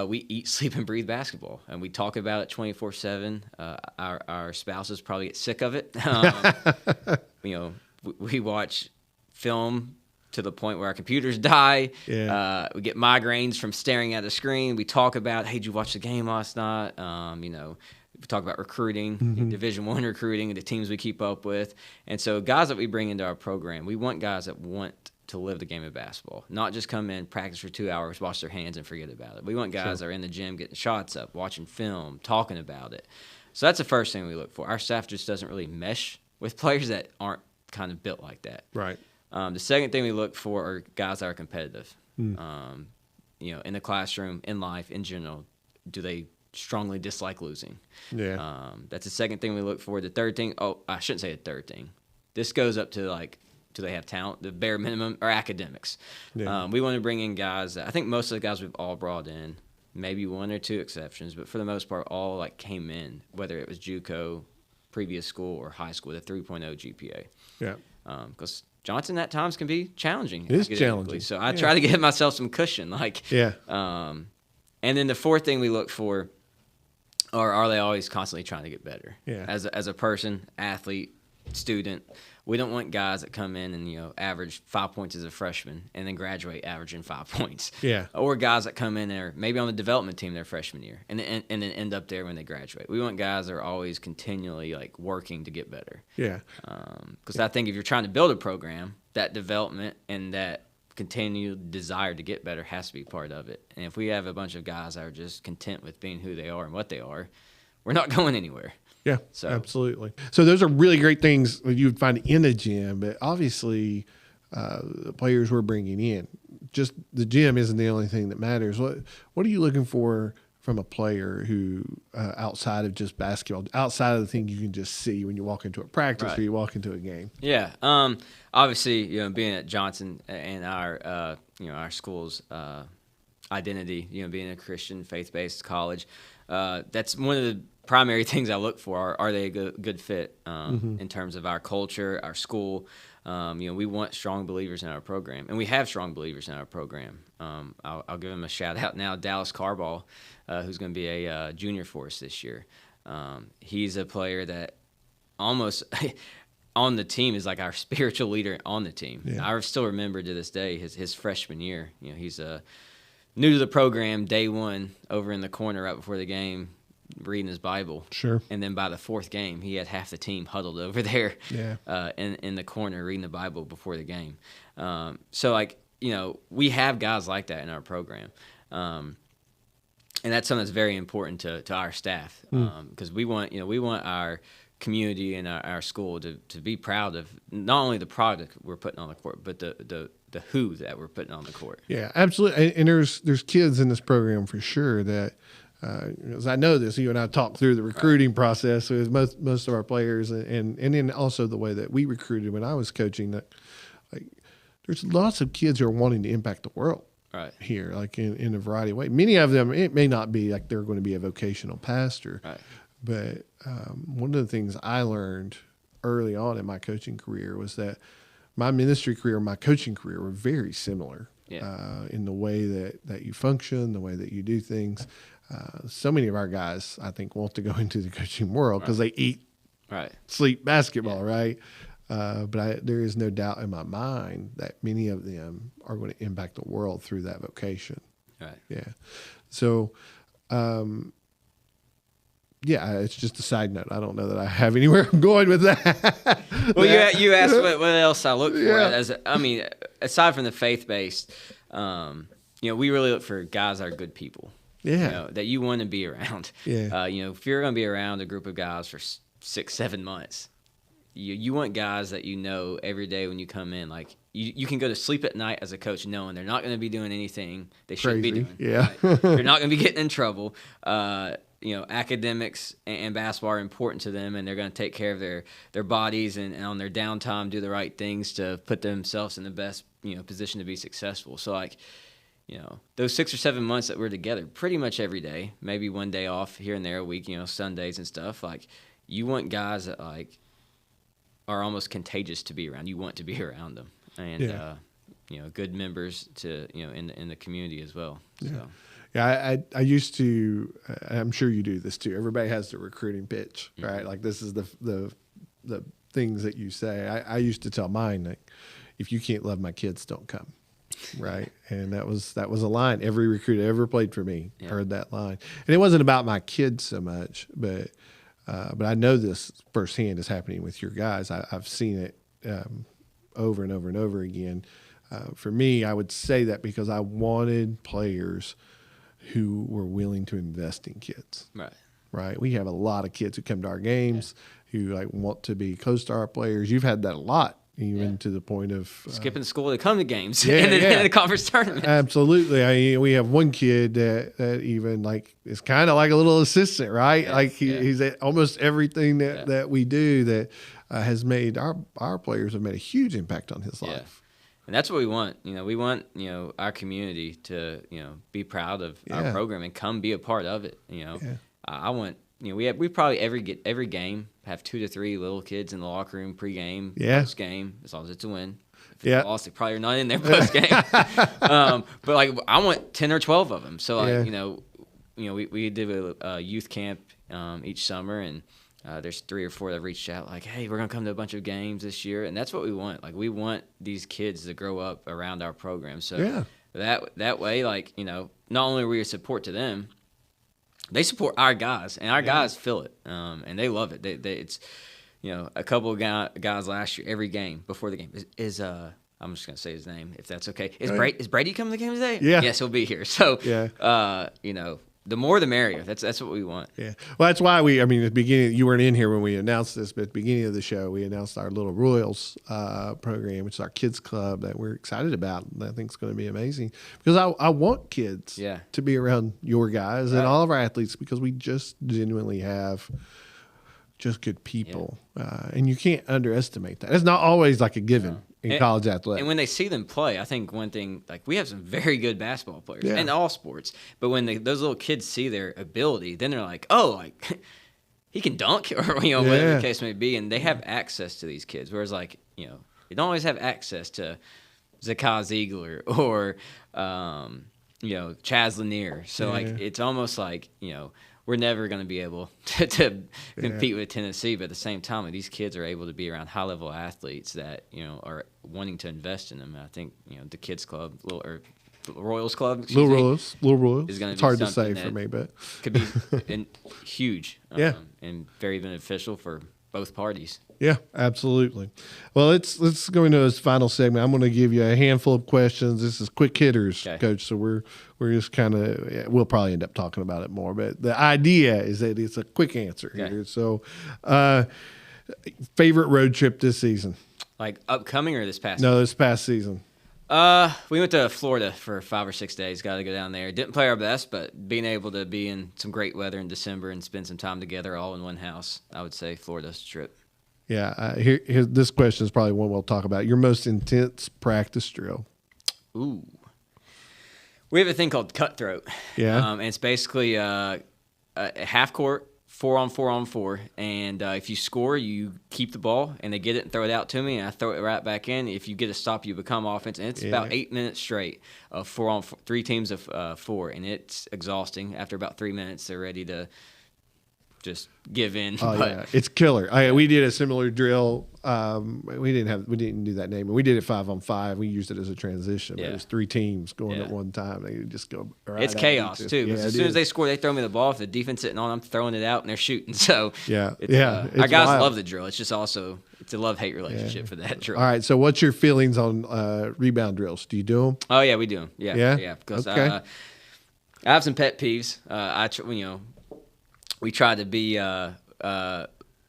we eat, sleep, and breathe basketball, and we talk about it 24/7. Our spouses probably get sick of it. We watch film to the point where our computers die. Yeah. We get migraines from staring at the screen. We talk about, hey, did you watch the game last night? We talk about recruiting, Division I recruiting, the teams we keep up with. And so guys that we bring into our program, we want guys that want to live the game of basketball, not just come in, practice for 2 hours, wash their hands, and forget about it. We want guys that are in the gym getting shots up, watching film, talking about it. So that's the first thing we look for. Our staff just doesn't really mesh with players that aren't kind of built like that. Right. The second thing we look for are guys that are competitive. In the classroom, in life, in general, do they strongly dislike losing? Yeah. That's the second thing we look for. The third thing, I shouldn't say the third thing. This goes up to do they have talent? The bare minimum or academics. Yeah. We want to bring in guys I think most of the guys we've all brought in, maybe 1 or 2 exceptions, but for the most part, all came in, whether it was JUCO, previous school, or high school with a 3.0 GPA. Yeah. Because Johnson at times can be challenging. It is challenging. So I try to give myself some cushion. And then the fourth thing we look for are they always constantly trying to get better? Yeah. As a person, athlete, student, we don't want guys that come in and average 5 points as a freshman and then graduate averaging 5 points. Yeah. Or guys that come in there maybe on the development team their freshman year and then end up there when they graduate. We want guys that are always continually working to get better. Yeah. Because I think if you're trying to build a program, that development and that continued desire to get better has to be part of it. And if we have a bunch of guys that are just content with being who they are and what they are, we're not going anywhere. Yeah, absolutely. So those are really great things that you would find in a gym, but obviously the players we're bringing in, just the gym isn't the only thing that matters. What are you looking for from a player who outside of just basketball, outside of the thing you can just see when you walk into a practice or you walk into a game? Yeah, obviously, being at Johnson and our school's identity, being a Christian faith-based college, that's one of the primary things I look for. Are they a good fit in terms of our culture, our school? We want strong believers in our program, and we have strong believers in our program. I'll give him a shout out now, Dallas Carball, who's going to be a junior for us this year. He's a player that almost on the team is like our spiritual leader on the team. Yeah. I still remember to this day his freshman year. He's new to the program, day one, over in the corner right before the game, reading his Bible. Sure. And then by the fourth game, he had half the team huddled over there in the corner reading the Bible before the game. We have guys like that in our program. And that's something that's very important to our staff because we want our community and our school to be proud of not only the product we're putting on the court, but the who that we're putting on the court. Yeah, absolutely. And there's kids in this program for sure that because I know this, you and I talked through the recruiting process with most of our players, and then also the way that we recruited when I was coaching. That like, there's lots of kids who are wanting to impact the world here, like in a variety of ways. Many of them, it may not be like they're going to be a vocational pastor, but one of the things I learned early on in my coaching career was that my ministry career and my coaching career were very similar in the way that you function, the way that you do things. So many of our guys, I think, want to go into the coaching world because they eat, sleep basketball, right? But there is no doubt in my mind that many of them are going to impact the world through that vocation. Right. Yeah. So, it's just a side note. I don't know that I have anywhere I'm going with that. Well, you asked what else I look for. Aside from the faith-based, we really look for guys that are good people. Yeah. That you want to be around. Yeah. If you're going to be around a group of guys for 6-7 months, you want guys that every day when you come in, like you can go to sleep at night as a coach knowing they're not going to be doing anything they shouldn't be doing. Yeah. Right? You're not going to be getting in trouble. Academics and basketball are important to them, and they're going to take care of their bodies and on their downtime do the right things to put themselves in the best position to be successful. So those 6 or 7 months that we're together, pretty much every day, maybe one day off here and there a week, Sundays and stuff. Like you want guys that are almost contagious to be around. You want to be around them, and good members to in the community as well. Yeah. So. Yeah, I used to. I'm sure you do this too. Everybody has the recruiting pitch, right? Like this is the things that you say. I used to tell mine, like, if you can't love my kids, don't come, right? And that was a line every recruit ever played for me heard that line. And it wasn't about my kids so much, but I know this firsthand is happening with your guys. I've seen it over and over and over again. For me, I would say that because I wanted players who were willing to invest in kids. Right. We have a lot of kids who come to our games who want to be co-star players. You've had that a lot, even to the point of skipping school to come to games in the conference tournament. Absolutely. We have one kid that even is kind of like a little assistant, right? He's at almost everything that we do that has made our players have made a huge impact on his life. And that's what we want. We want, our community to, be proud of our program and come be a part of it. I want, we probably every game have 2 to 3 little kids in the locker room pregame, post-game, as long as it's a win. If it's lost, they probably are not in there post-game. But I want 10 or 12 of them. So we did a youth camp each summer, and there's 3 or 4 that reached out hey, we're going to come to a bunch of games this year. And that's what we want. We want these kids to grow up around our program. So that way, not only are we a support to them, they support our guys, and our guys feel it. And they love it. It's, a couple of guys last year, every game before the game is I'm just going to say his name, if that's okay. Is Brady coming to the game today? Yeah. Yes, he'll be here. So, the more the merrier. That's what we want. Yeah. Well, that's why at the beginning, you weren't in here when we announced this, but at the beginning of the show, we announced our Little Royals program, which is our kids club that we're excited about. And I think it's going to be amazing because I want kids to be around your guys and all of our athletes because we just genuinely have just good people. And you can't underestimate that. It's not always a given. In college athletics. And when they see them play, I think one thing, we have some very good basketball players in all sports. But when those little kids see their ability, then they're he can dunk or, whatever the case may be. And they have access to these kids. Whereas, you don't always have access to Zakai Ziegler or, Chaz Lanier. So, it's almost we're never going to be able to compete with Tennessee, but at the same time, these kids are able to be around high-level athletes that are wanting to invest in them. And I think the kids club or Royals club, Little Royals, is going to. It's hard to say for me, but could be huge, and very beneficial for both parties. Yeah, absolutely. Well, let's go into this final segment. I'm going to give you a handful of questions. This is quick hitters, Coach. So we're just kind of we'll probably end up talking about it more, but the idea is that it's a quick answer here. So, favorite road trip this season? Upcoming or this past? No, this past season. We went to Florida for 5 or 6 days. Got to go down there. Didn't play our best, but being able to be in some great weather in December and spend some time together all in one house, I would say Florida's trip. Yeah. Here, this question is probably one we'll talk about. Your most intense practice drill. Ooh. We have a thing called cutthroat. Yeah. And it's basically a half court, 4-on-4-on-4, and if you score, you keep the ball, and they get it and throw it out to me, and I throw it right back in. If you get a stop, you become offense, and it's about 8 minutes straight of 4-on-4, 3 teams of 4, and it's exhausting. After about 3 minutes, they're ready to just give in. Oh, yeah. It's killer. We did a similar drill. We didn't do that name, but we did it 5-on-5. We used it as a transition. But it was 3 teams going at one time. They just go right. It's chaos too. Yeah, as soon as they score, they throw me the ball. If the defense isn't on, I'm throwing it out and they're shooting. So our guys love the drill. It's just also it's a love-hate relationship for that drill. All right. So what's your feelings on rebound drills? Do you do them? Oh yeah, we do them. Yeah. Because I have some pet peeves. We try to be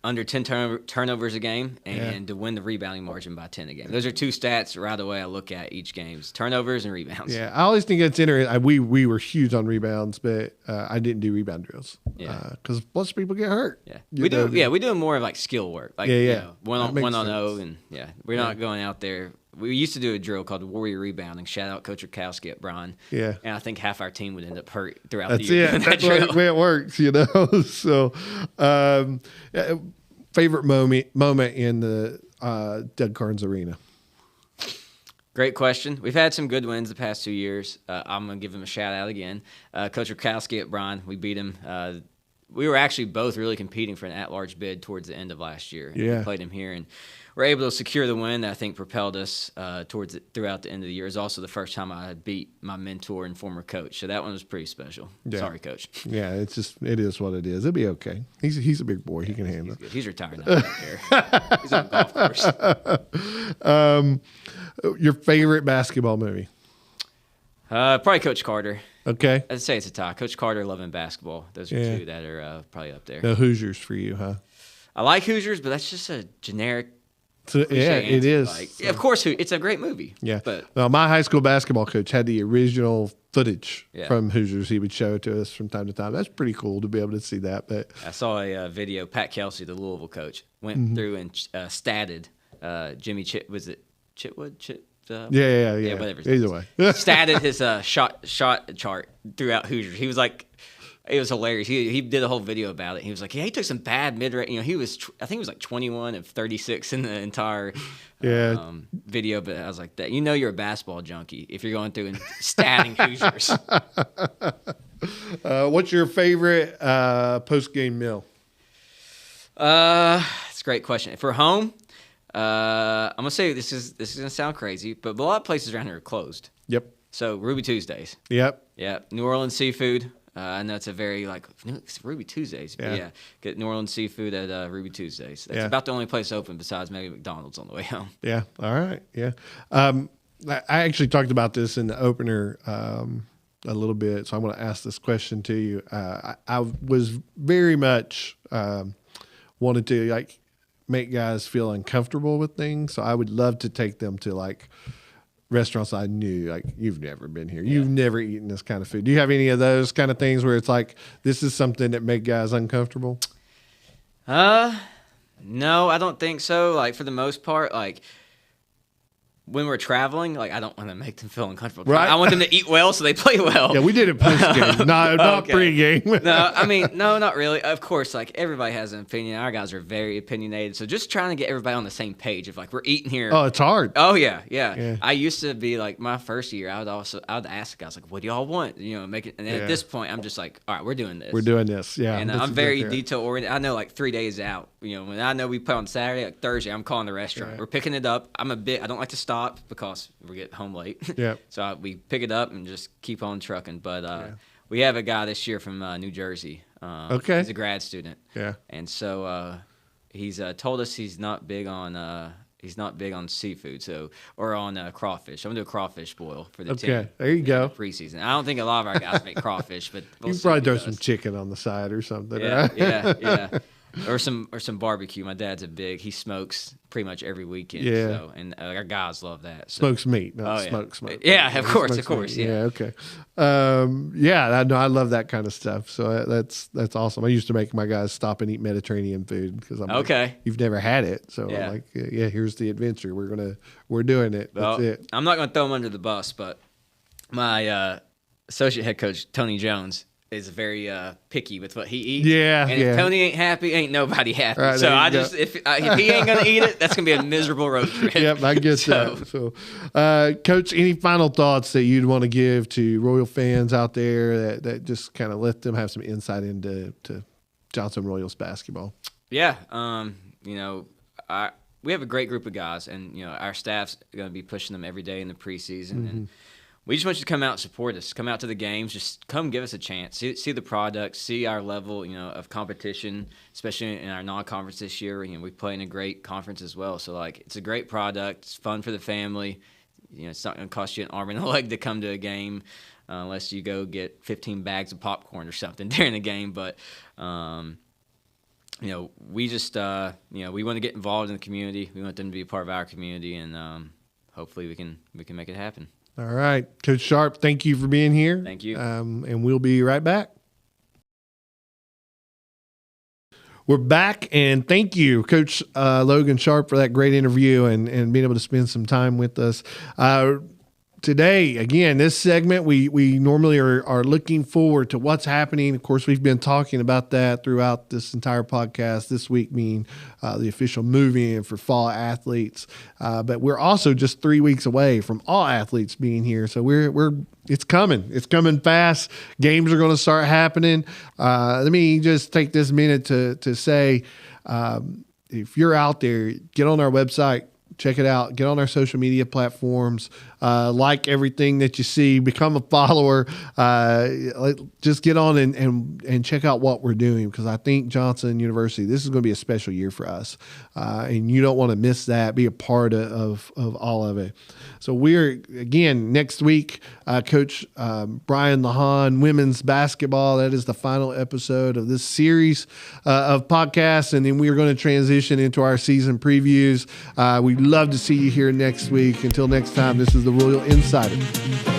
under 10 turnovers a game and to win the rebounding margin by 10 a game. Those are 2 stats right away I look at each game: turnovers and rebounds. Yeah, I always think it's interesting. We were huge on rebounds, but I didn't do rebound drills. Yeah, because lots of people get hurt. Yeah, we do. Yeah, we do more of like skill work. Like, one on 0, and we're not going out there. We used to do a drill called Warrior Rebounding. Shout out Coach Rakowski at Bryan. Yeah. And I think half our team would end up hurt throughout the year. That's the way it works, So, favorite moment in the Doug Carnes Arena? Great question. We've had some good wins the past 2 years. I'm going to give him a shout out again. Coach Rakowski at Bryan, we beat him. We were actually both really competing for an at-large bid towards the end of last year. Yeah. We played him here, and we're able to secure the win that I think propelled us throughout the end of the year. It was also the first time I beat my mentor and former coach, so that one was pretty special. Yeah. Sorry, Coach. Yeah, it is what it is. It'll be okay. He's a big boy. He can handle it. He's retired now. I don't care. He's on the golf course. Your favorite basketball movie? Probably Coach Carter. Okay. I'd say it's a tie. Coach Carter, Love and Basketball. Those are 2 that are probably up there. No Hoosiers for you, huh? I like Hoosiers, but that's just a generic. It is. Of course, it's a great movie. Yeah. But my high school basketball coach had the original footage from Hoosiers. He would show it to us from time to time. That's pretty cool to be able to see that. But I saw a video. Pat Kelsey, the Louisville coach, went through and statted Jimmy Chitwood. Yeah. Whatever. Either way, statted his shot chart throughout Hoosiers. He was like, it was hilarious. He did a whole video about it. He was like, he took some bad mid-range. I think he was like 21 of 36 in the entire video. But I was like, that you're a basketball junkie if you're going through and statting Hoosiers. What's your favorite post-game meal? It's a great question. For home. I'm gonna say this is gonna sound crazy, but a lot of places around here are closed. Yep. So Ruby Tuesdays. Yep. New Orleans seafood. I know it's a very it's Ruby Tuesdays. But get New Orleans seafood at Ruby Tuesdays. That's about the only place open besides maybe McDonald's on the way home. Yeah. All right. Yeah. I actually talked about this in the opener a little bit, so I want to ask this question to you. I was very much wanted to make guys feel uncomfortable with things. So I would love to take them to restaurants I knew, you've never been here. You've never eaten this kind of food. Do you have any of those kind of things where it's this is something that make guys uncomfortable? No, I don't think so. For the most part, when we're traveling, I don't want to make them feel uncomfortable. Right. I want them to eat well so they play well. Yeah, we did it post-game, not pre-game. No, not really. Of course, everybody has an opinion. Our guys are very opinionated. So just trying to get everybody on the same page of we're eating here. Oh, it's hard. Oh, yeah. I used to be my first year, I would ask the guys, what do y'all want? Make it. And then at this point, I'm just all right, we're doing this. We're doing this, yeah. And I'm very detail-oriented. I know 3 days out, when I know we play on Saturday, Thursday, I'm calling the restaurant. Yeah. We're picking it up. I don't like to stop because we get home late. Yeah. So we pick it up and just keep on trucking. But we have a guy this year from New Jersey. Okay. He's a grad student. Yeah. And so he's told us he's not big on seafood, or on crawfish. I'm gonna do a crawfish boil for the team. Okay, there you go. Preseason. I don't think a lot of our guys make crawfish, but you probably throw some chicken on the side or something. Yeah, right? yeah. or some barbecue. My dad's he smokes pretty much every weekend. Yeah. So, and our guys love that. So. Smokes meat, not smoke. Yeah, of course. Yeah. Yeah, okay. I love that kind of stuff. So that's awesome. I used to make my guys stop and eat Mediterranean food because I'm like, you've never had it. So I'm like, here's the adventure. We're doing it. That's it. I'm not going to throw him under the bus, but my associate head coach, Tony Jones, is very picky with what he eats. Yeah, and if Tony ain't happy, ain't nobody happy. Right, so if he ain't gonna eat it, that's gonna be a miserable road trip. Yep, I get that. So, Coach, any final thoughts that you'd want to give to Royal fans out there that just kind of let them have some insight into Johnson Royals basketball? Yeah, we have a great group of guys, and our staff's gonna be pushing them every day in the preseason and. We just want you to come out and support us. Come out to the games. Just come give us a chance. See the product. See our level, of competition, especially in our non-conference this year. We play in a great conference as well. So, it's a great product. It's fun for the family. It's not going to cost you an arm and a leg to come to a game unless you go get 15 bags of popcorn or something during the game. But, we just, we want to get involved in the community. We want them to be a part of our community, and hopefully we can make it happen. All right. Coach Sharp, thank you for being here. Thank you. And we'll be right back. We're back, and thank you, Coach Logan Sharp, for that great interview and being able to spend some time with us. Today, again, this segment, we normally are looking forward to what's happening. Of course, we've been talking about that throughout this entire podcast, this week being the official move-in for fall athletes. But we're also just 3 weeks away from all athletes being here. So it's coming. It's coming fast. Games are going to start happening. Let me just take this minute to say, if you're out there, get on our website. Check it out. Get on our social media platforms. Like everything that you see. Become a follower. Just get on and check out what we're doing, because I think Johnson University, this is going to be a special year for us. And you don't want to miss that. Be a part of all of it. So we're, again, next week, Coach Brian Lahan, women's basketball. That is the final episode of this series of podcasts. And then we are going to transition into our season previews. We'd love to see you here next week. Until next time, this is the Royal Insider.